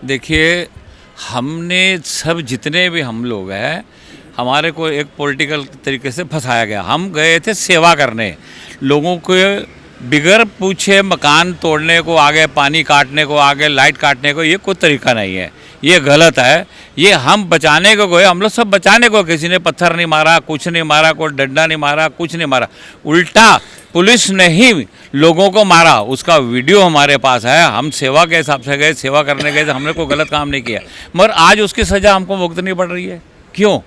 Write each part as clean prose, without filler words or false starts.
देखिए, हमने सब जितने भी हम लोग हैं, हमारे को एक पॉलिटिकल तरीके से फंसाया गया। हम गए थे सेवा करने, लोगों को बिगर पूछे मकान तोड़ने को आगे, पानी काटने को आगे, लाइट काटने को, ये कोई तरीका नहीं है, ये गलत है। ये हम बचाने को गए, हम लोग सब बचाने को, किसी ने पत्थर नहीं मारा, कुछ नहीं मारा, कोई डंडा नहीं मारा, कुछ नहीं मारा, उल्टा पुलिस ने ही लोगों को मारा। उसका वीडियो हमारे पास है। हम सेवा के हिसाब से गए, सेवा करने गए, हमने कोई गलत काम नहीं किया, मगर आज उसकी सज़ा हमको भुगतनी पड़ रही है। क्यों?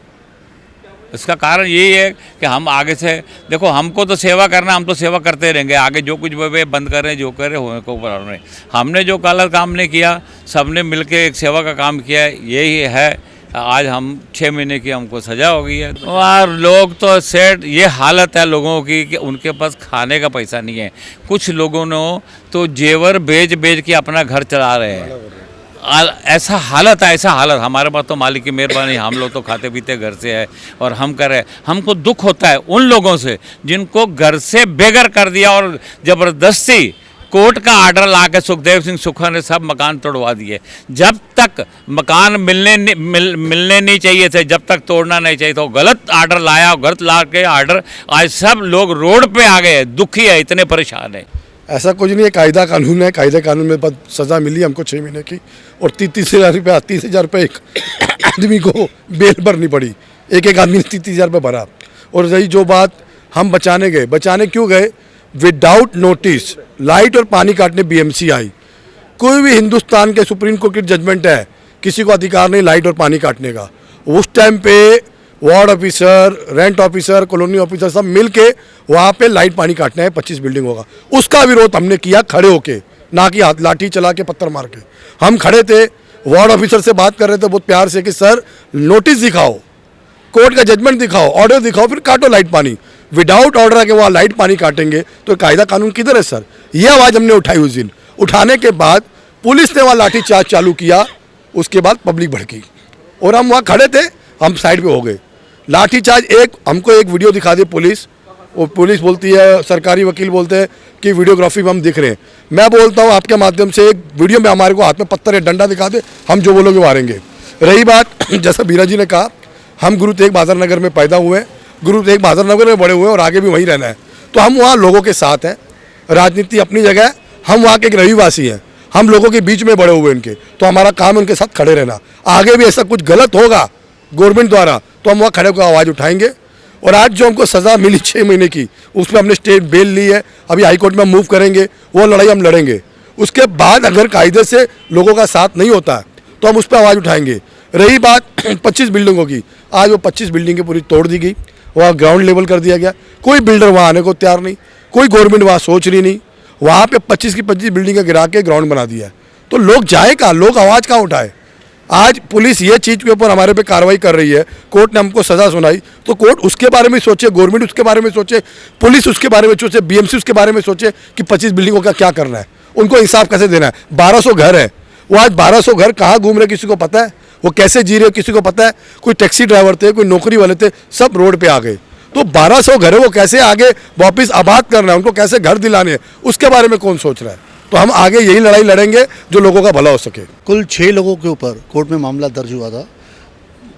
इसका कारण यही है कि हम आगे से, देखो, हमको तो सेवा करना, हम तो सेवा करते रहेंगे, आगे जो कुछ वे बंद करें, जो करें होने को नहीं। हमने जो गलत काम नहीं किया, सबने मिलकर एक सेवा का काम किया, यही है। आज हम 6 महीने की हमको सज़ा हो गई है। और लोग तो सेठ, ये हालत है लोगों की कि उनके पास खाने का पैसा नहीं है। कुछ लोगों ने तो जेवर बेच बेच के अपना घर चला रहे हैं। ऐसा हालत है, ऐसा हालत। हमारे पास तो मालिक की मेहरबानी, हम लोग तो खाते पीते घर से है और हम कर रहे हैं। हमको दुख होता है उन लोगों से जिनको घर से बेघर कर दिया और ज़बरदस्ती कोर्ट का आर्डर ला के सुखदेव सिंह सुखा ने सब मकान तोड़वा दिए। जब तक मकान मिलने नहीं चाहिए थे, जब तक तोड़ना नहीं चाहिए, तो गलत आर्डर लाया, गलत ला के आर्डर, आज सब लोग रोड पे आ गए, दुखी है, इतने परेशान है। ऐसा कुछ नहीं है, कायदा कानून है। कायदे कानून में सज़ा मिली हमको 6 महीने की, और 30,000 रुपये, 30,000 रुपये एक आदमी को बेल भरनी पड़ी। एक आदमी ने 30,000 रुपये भरा। और रही जो बात, हम बचाने गए, बचाने क्यों गए? विदाउट नोटिस लाइट और पानी काटने बीएमसी आई। कोई भी हिंदुस्तान के सुप्रीम कोर्ट की जजमेंट है, किसी को अधिकार नहीं लाइट और पानी काटने का। उस टाइम पे ward officer, rent officer, colony officer सब मिल के वहाँ पे लाइट पानी काटना है, 25 बिल्डिंग होगा। उसका विरोध हमने किया खड़े होके, ना कि हाथ लाठी चला के, पत्थर मार के। हम खड़े थे, वार्ड ऑफिसर से बात कर रहे थे बहुत प्यार से कि सर नोटिस दिखाओ, कोर्ट का जजमेंट दिखाओ, ऑर्डर दिखाओ, फिर काटो लाइट पानी। विदाउट ऑर्डर के वहाँ लाइट पानी काटेंगे तो कायदा कानून किधर है सर? ये आवाज़ हमने उठाई उस दिन। उठाने के बाद पुलिस ने वहाँ लाठी चार्ज चालू किया, उसके बाद पब्लिक भड़की और हम वहाँ खड़े थे, हम साइड पे हो गए। लाठी चार्ज, हमको एक वीडियो दिखा दी पुलिस, और पुलिस बोलती है, सरकारी वकील बोलते हैं कि वीडियोग्राफी में हम दिख रहे हैं। मैं बोलता हूँ आपके माध्यम से, एक वीडियो में हमारे को हाथ में पत्थर या डंडा दिखा दे, हम जो बोलोगे मारेंगे। रही बात, जैसा बीरा जी ने कहा, हम गुरु तेग बहादुर नगर में पैदा हुए, गुरु तेग बहादुर नगर में बड़े हुए और आगे भी वहीं रहना है, तो हम वहाँ लोगों के साथ हैं। राजनीति अपनी जगह है, हम वहाँ के एक रविवासी हैं, हम लोगों के बीच में बड़े हुए इनके, तो हमारा काम है उनके साथ खड़े रहना। आगे भी ऐसा कुछ गलत होगा गवर्नमेंट द्वारा तो हम वहाँ खड़े होकर आवाज़ उठाएंगे। और आज जो हमको सज़ा मिली 6 महीने की, उसमें हमने स्टेट बेल ली है, अभी हाईकोर्ट में मूव करेंगे, वो लड़ाई हम लड़ेंगे। उसके बाद अगर कायदे से लोगों का साथ नहीं होता है तो हम उस पर आवाज़ उठाएंगे। रही बात 25 बिल्डिंगों की, आज वो 25 बिल्डिंगें पूरी तोड़ दी गई, वहाँ ग्राउंड लेवल कर दिया गया। कोई बिल्डर वहाँ आने को तैयार नहीं, कोई गवर्नमेंट वहाँ सोच रही नहीं। वहाँ पे 25 की 25 बिल्डिंगें गिरा के ग्राउंड बना दिया है, तो लोग जाए कहाँ, लोग आवाज़ कहाँ उठाए? आज पुलिस ये चीज़ के ऊपर हमारे पे कार्रवाई कर रही है, कोर्ट ने हमको सज़ा सुनाई, तो कोर्ट उसके बारे में सोचे, गवर्नमेंट उसके बारे में सोचे, पुलिस उसके बारे में सोचे, बीएमसी उसके बारे में सोचे कि 25 बिल्डिंगों का क्या करना है, उनको इंसाफ कैसे देना है। 1200 घर है, वो आज 1200 घर कहाँ घूम रहे किसी को पता है? वो कैसे जी रहे किसी को पता है? कोई टैक्सी ड्राइवर थे, कोई नौकरी वाले थे, सब रोड पर आ गए। तो 1200 घर है, वो कैसे आगे वापस आबाद करना है, उनको कैसे घर दिलाने हैं, उसके बारे में कौन सोच रहा है? तो हम आगे यही लड़ाई लड़ेंगे जो लोगों का भला हो सके। कुल 6 लोगों के ऊपर कोर्ट में मामला दर्ज हुआ था,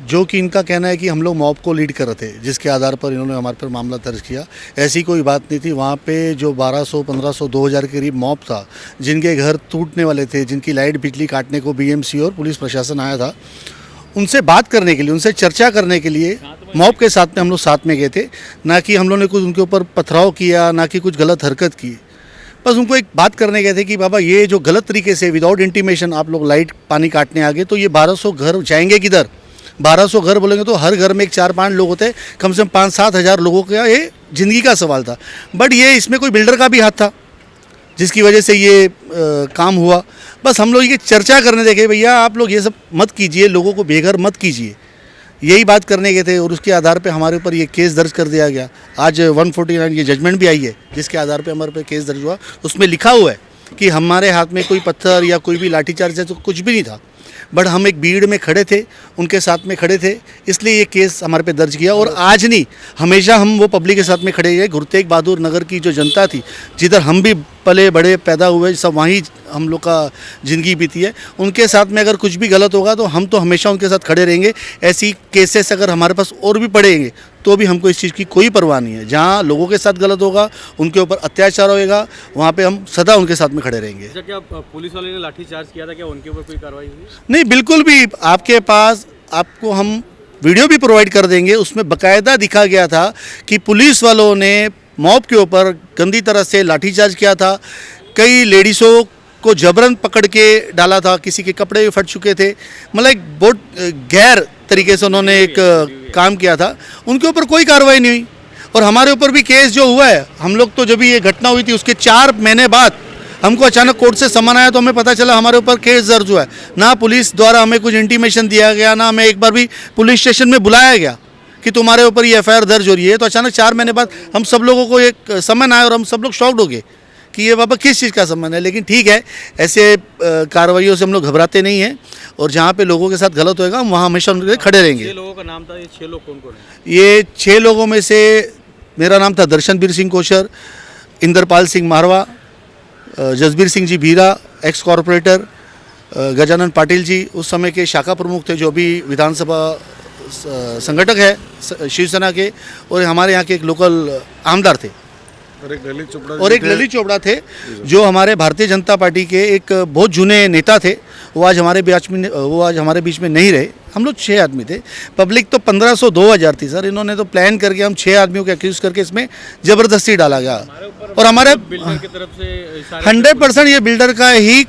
जो कि इनका कहना है कि हम लोग मॉब को लीड कर रहे थे, जिसके आधार पर इन्होंने हमारे पर मामला दर्ज किया। ऐसी कोई बात नहीं थी। वहाँ पे जो 1200, 1500, 2000 के करीब मॉब था, जिनके घर टूटने वाले थे, जिनकी लाइट बिजली काटने को बीएमसी और पुलिस प्रशासन आया था, उनसे बात करने के लिए, उनसे चर्चा करने के लिए मॉब के साथ में हम लोग साथ में गए थे। ना कि हम लोग ने कुछ उनके ऊपर पथराव किया, ना कि कुछ गलत हरकत की। बस उनको एक बात करने गए थे कि बाबा ये जो गलत तरीके से विदाउट इंटीमेशन आप लोग लाइट पानी काटने आ गए, तो ये 1200 घर जाएंगे किधर? 1200 घर बोलेंगे तो हर घर में 4-5 लोग होते हैं, कम से कम 5-7 हज़ार लोगों का ये ज़िंदगी का सवाल था। बट ये इसमें कोई बिल्डर का भी हाथ था, जिसकी वजह से ये काम हुआ। बस हम लोग ये चर्चा करने देखे, भैया आप लोग ये सब मत कीजिए, लोगों को बेघर मत कीजिए, यही बात करने गए थे। और उसके आधार पे हमारे ऊपर ये केस दर्ज कर दिया गया। आज 149 ये जजमेंट भी आई है, जिसके आधार पे हमारे पे केस दर्ज हुआ। उसमें लिखा हुआ है कि हमारे हाथ में कोई पत्थर या कोई भी लाठीचार्ज है तो कुछ भी नहीं था। बट हम एक भीड़ में खड़े थे, उनके साथ में खड़े थे, इसलिए ये केस हमारे पे दर्ज किया। और आज नहीं, हमेशा हम वो पब्लिक के साथ में खड़े हैं। गुरु तेग बहादुर नगर की जो जनता थी, जिधर हम भी पले बड़े पैदा हुए, सब वहीं हम लोग का ज़िंदगी बीती है, उनके साथ में अगर कुछ भी गलत होगा तो हम तो हमेशा उनके साथ खड़े रहेंगे। ऐसी केसेस अगर हमारे पास और भी पड़ेंगे तो भी हमको इस चीज़ की कोई परवाह नहीं है। जहाँ लोगों के साथ गलत होगा, उनके ऊपर अत्याचार होएगा, वहाँ पे हम सदा उनके साथ में खड़े रहेंगे। अच्छा, क्या पुलिस वाले ने लाठीचार्ज किया था, क्या उनके ऊपर कोई कार्रवाई हुई? नहीं, बिल्कुल भी। आपके पास आपको हम वीडियो भी प्रोवाइड कर देंगे, उसमें बकायदा दिखा गया था कि पुलिस वालों ने मॉब के ऊपर गंदी तरह से लाठीचार्ज किया था। कई लेडीज़ों को जबरन पकड़ के डाला था, किसी के कपड़े भी फट चुके थे। मतलब एक बहुत गैर तरीके से उन्होंने एक काम किया था। उनके ऊपर कोई कार्रवाई नहीं हुई। और हमारे ऊपर भी केस जो हुआ है, हम लोग तो जब भी ये घटना हुई थी उसके 4 महीने बाद हमको अचानक कोर्ट से समन आया तो हमें पता चला हमारे ऊपर केस दर्ज हुआ है। ना पुलिस द्वारा हमें कुछ इंटीमेशन दिया गया, ना हमें एक बार भी पुलिस स्टेशन में बुलाया गया कि तुम्हारे ऊपर ये एफआईआर दर्ज हो रही है। तो अचानक 4 महीने बाद हम सब लोगों को एक समन आया और हम सब लोग शॉक्ड हो गए कि ये बाबा किस चीज़ का समन है। लेकिन ठीक है, ऐसे कार्रवाइयों से हम लोग घबराते नहीं हैं, और जहाँ पे लोगों के साथ गलत होएगा हम वहाँ हमेशा उनके लिए खड़े रहेंगे। 6 लोगों का नाम था, ये 6 लोग कौन कौन है? ये 6 लोगों में से मेरा नाम था दर्शनबीर सिंह कोशर, इंद्रपाल सिंह मारवा, जसबीर सिंह जी भीरा, एक्स कॉरपोरेटर, गजानन पाटिल जी उस समय के शाखा प्रमुख थे, जो भी विधानसभा संगठक है शिवसेना के, और हमारे यहाँ के एक लोकल आमदार थे, और एक ललित चोपड़ा थे जो हमारे भारतीय जनता पार्टी के एक बहुत जूने नेता थे। वो आज हमारे बीच में नहीं रहे। हम लोग 6 आदमी थे। पब्लिक तो 1500-2000 थी सर। इन्होंने तो प्लान करके हम 6 आदमियों को एक्यूज करके इसमें ज़बरदस्ती डाला गया। और हमारे बिल्डर की तरफ से 100% ये बिल्डर का ही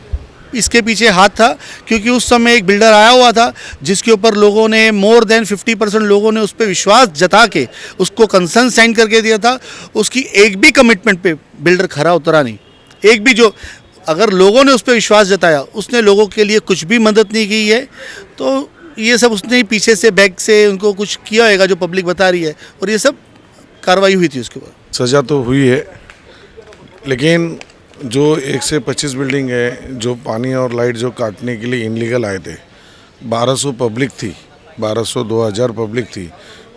इसके पीछे हाथ था, क्योंकि उस समय एक बिल्डर आया हुआ था जिसके ऊपर लोगों ने मोर देन 50% लोगों ने उस पर विश्वास जता के उसको कंसर्न साइन करके दिया था। उसकी एक भी कमिटमेंट पे बिल्डर खरा उतरा नहीं। एक भी जो अगर लोगों ने उस पर विश्वास जताया, उसने लोगों के लिए कुछ भी मदद नहीं की है। तो ये सब उसने ही पीछे से बैक से उनको कुछ किया होगा जो पब्लिक बता रही है, और ये सब कार्रवाई हुई थी उसके ऊपर। सज़ा तो हुई है, लेकिन जो 1 से 25 बिल्डिंग है जो पानी और लाइट जो काटने के लिए इनलीगल आए थे, 1200 पब्लिक थी, 1200-2000 पब्लिक थी।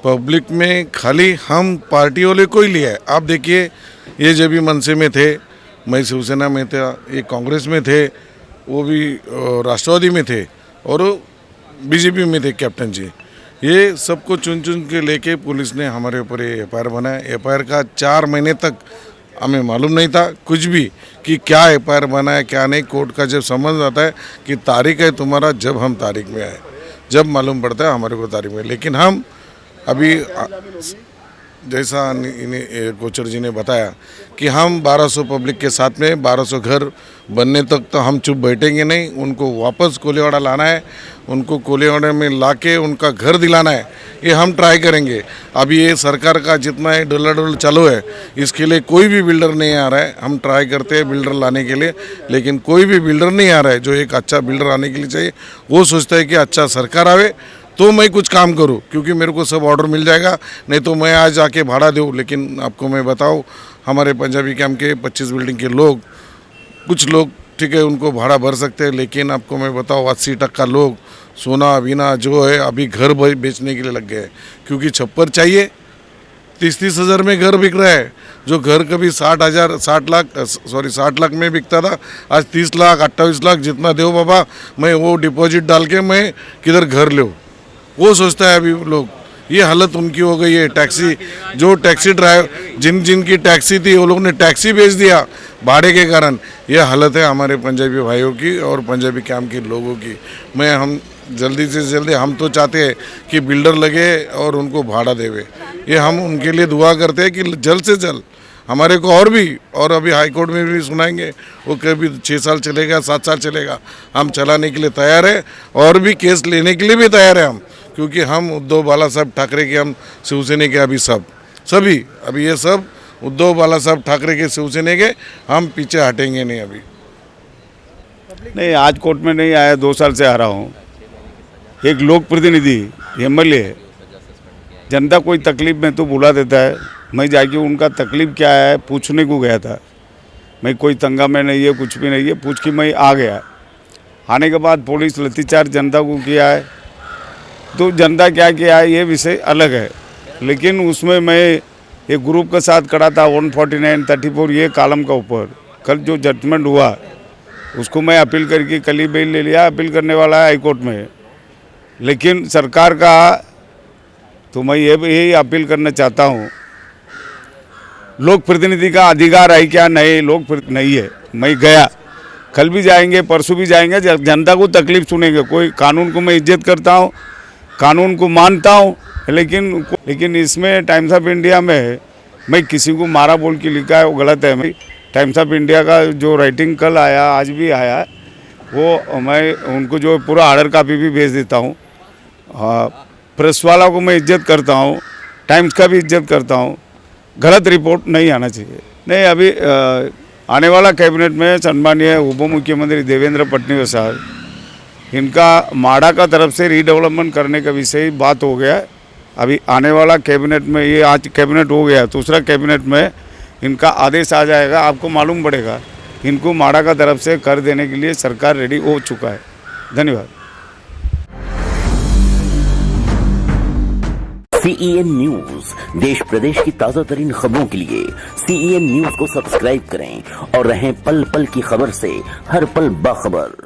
पब्लिक में खाली हम पार्टी वाले को ही लिया है। आप देखिए, ये जब भी मनसे में थे, मैं शिवसेना में था, ये कांग्रेस में थे, वो भी राष्ट्रवादी में थे, और बीजेपी में थे कैप्टन जी। ये सबको चुन चुन के लेके पुलिस ने हमारे ऊपर ये एफआईआर बनाया। एफआईआर का 4 महीने तक हमें मालूम नहीं था कुछ भी कि क्या एफआईआर बना है क्या नहीं। कोर्ट का जब समझ आता है कि तारीख है तुम्हारा, जब हम तारीख में आए, जब मालूम पड़ता है हमारे को तारीख में। लेकिन हम अभी जैसा कोचर जी ने बताया कि हम 1200 पब्लिक के साथ में 1200 घर बनने तक तो हम चुप बैठेंगे नहीं। उनको वापस कोलीवाड़ा लाना है, उनको कोलीवाड़ा में लाके उनका घर दिलाना है, ये हम ट्राई करेंगे। अभी ये सरकार का जितना है डोलाडोल चालू है, इसके लिए कोई भी बिल्डर नहीं आ रहा है। हम ट्राई करते हैं बिल्डर लाने के लिए, लेकिन कोई भी बिल्डर नहीं आ रहा है। जो एक अच्छा बिल्डर आने के लिए चाहिए, वो सोचता है कि अच्छा सरकार आवे तो मैं कुछ काम करूं, क्योंकि मेरे को सब ऑर्डर मिल जाएगा, नहीं तो मैं आज आके भाड़ा दूं। लेकिन आपको मैं बताऊं, हमारे पंजाबी कैंप के 25 बिल्डिंग के लोग, कुछ लोग ठीक है उनको भाड़ा भर सकते हैं, लेकिन आपको मैं बताऊं 80% लोग सोना बीना जो है अभी घर बेचने के लिए लग गए, क्योंकि छप्पर चाहिए। 30-30 हज़ार में घर बिक रहा है। जो घर कभी 60 लाख में बिकता था, आज 30 लाख 28 लाख जितना दो बाबा, मैं वो डिपॉजिट डाल के मैं किधर घर लूँ, वो सोचता है अभी लोग। ये हालत उनकी हो गई है। टैक्सी जो टैक्सी ड्राइवर जिनकी टैक्सी थी, वो लोग ने टैक्सी बेच दिया भाड़े के कारण। ये हालत है हमारे पंजाबी भाइयों की और पंजाबी कैंप के लोगों की। हम जल्दी से जल्दी हम तो चाहते हैं कि बिल्डर लगे और उनको भाड़ा देवे। ये हम उनके लिए दुआ करते हैं कि जल्द से जल्द हमारे को और अभी हाई कोर्ट में भी सुनाएंगे। वो कभी 6 साल चलेगा, 7 साल चलेगा, हम चलाने के लिए तैयार है, और भी केस लेने के लिए भी तैयार है हम, क्योंकि हम उद्धव बाला साहब ठाकरे के, हम शिवसेना के अभी ये सब उद्धव बाला साहब ठाकरे के शिवसेना के, हम पीछे हटेंगे नहीं। अभी नहीं, आज कोर्ट में नहीं आया, 2 साल से आ रहा हूँ। एक लोक प्रतिनिधि एमएलए जनता कोई तकलीफ में तो बुला देता है, मैं जाके उनका तकलीफ क्या है पूछने को गया था। मैं कोई तंगा में नहीं है, कुछ भी नहीं है, पूछ के मैं आ गया। आने के बाद पुलिस लाठीचार्ज जनता को किया है। तो जनता क्या किया है ये विषय अलग है, लेकिन उसमें मैं एक ग्रुप के साथ खड़ा था 149, 34 ये कॉलम का ऊपर। कल जो जजमेंट हुआ उसको मैं अपील करके कल ही बेल ले लिया, अपील करने वाला है हाई कोर्ट में। लेकिन सरकार का तो मैं यही अपील करना चाहता हूँ, लोक प्रतिनिधि का अधिकार है क्या? नहीं, नहीं है। मैं गया, कल भी जाएंगे, परसों भी जाएंगे, जनता को तकलीफ सुनेंगे। कोई कानून को मैं इज्जत करता हूँ, कानून को मानता हूँ, लेकिन इसमें टाइम्स ऑफ इंडिया में मैं किसी को मारा बोल के लिखा है वो गलत है। मैं टाइम्स ऑफ इंडिया का जो राइटिंग कल आया, आज भी आया, वो मैं उनको जो पूरा ऑर्डर कापी भी भेज देता हूँ। प्रेस वाला को मैं इज्जत करता हूँ, टाइम्स का भी इज्जत करता हूँ। गलत रिपोर्ट नहीं आना चाहिए। नहीं, अभी आने वाला कैबिनेट में सम्मानीय उप मुख्यमंत्री देवेंद्र फडणवीस साहब, इनका माड़ा का तरफ से रीडेवलपमेंट करने का विषय बात हो गया। अभी आने वाला कैबिनेट में, ये आज कैबिनेट हो गया, दूसरा कैबिनेट में इनका आदेश आ जाएगा, आपको मालूम पड़ेगा। इनको माड़ा का तरफ से कर देने के लिए सरकार रेडी हो चुका है। धन्यवाद। CEN न्यूज, देश प्रदेश की ताजा तरीन खबरों के लिए CEN न्यूज को सब्सक्राइब करें और रहें पल पल की खबर से हर पल बाखबर।